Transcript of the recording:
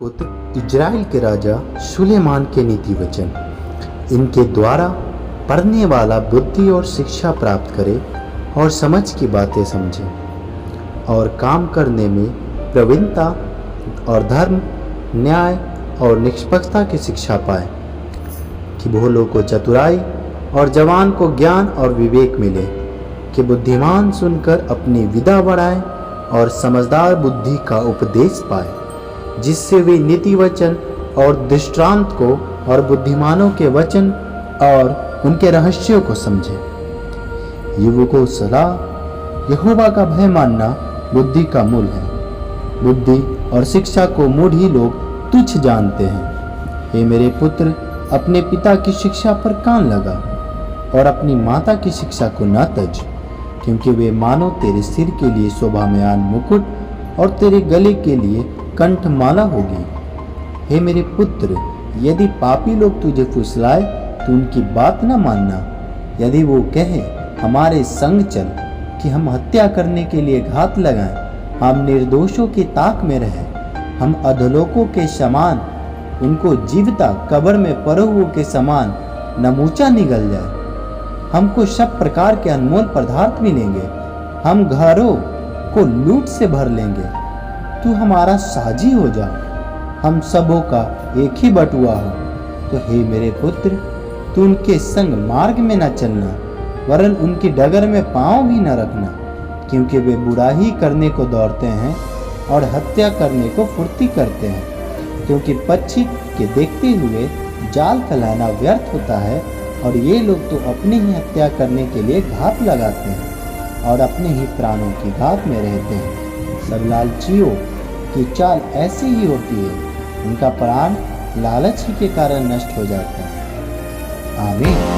पुत्र इजराइल के राजा सुलेमान के नीति वचन। इनके द्वारा पढ़ने वाला बुद्धि और शिक्षा प्राप्त करे और समझ की बातें समझे और काम करने में प्रवीणता और धर्म, न्याय और निष्पक्षता की शिक्षा पाए, कि भोलों को चतुराई और जवान को ज्ञान और विवेक मिले, कि बुद्धिमान सुनकर अपनी विदा बढ़ाए और समझदार बुद्धि का उपदेश पाए, जिससे वे नीति वचन और दृष्टांत को और बुद्धिमानों के वचन और उनके रहस्यों को समझे। युवकों सलाह, यहोवा का भय मानना बुद्धि का मूल है। बुद्धि और शिक्षा को मूढ़ी लोग तुच्छ जानते हैं। हे मेरे पुत्र, अपने पिता की शिक्षा पर कान लगा और अपनी माता की शिक्षा को न तज, क्योंकि वे मानो तेरे सिर के लिए शोभामयान मुकुट और तेरे गले के लिए कंठमाला होगी। हे मेरे पुत्र, यदि पापी लोग तुझे फुसलाए तो उनकी बात न मानना। यदि वो कहे हमारे संग चल, कि हम हत्या करने के लिए घात लगाएं, हम निर्दोषों की ताक में रहें, हम अधलोकों के समान, उनको जीवता कब्र में पड़े हुओं के समान नमूचा निगल जाए। हमको सब प्रकार के अनमोल पदार्थ मिलेंगे, हम घरों को लूट से भर लेंगे। तू हमारा साजी हो जा, हम सबों का एक ही बटुआ हो। तो हे मेरे पुत्र, तू उनके संग मार्ग में न चलना, वरन उनकी डगर में पांव भी न रखना, क्योंकि वे बुराई करने को दौड़ते हैं और हत्या करने को फुर्ती करते हैं। क्योंकि पक्षी के देखते हुए जाल फैलाना व्यर्थ होता है, और ये लोग तो अपनी ही हत्या करने के लिए घात लगाते हैं और अपने ही प्राणों की घात में रहते हैं। सब लालचियों की चाल ऐसी ही होती है, उनका प्राण लालच ही के कारण नष्ट हो जाता है। आमीन।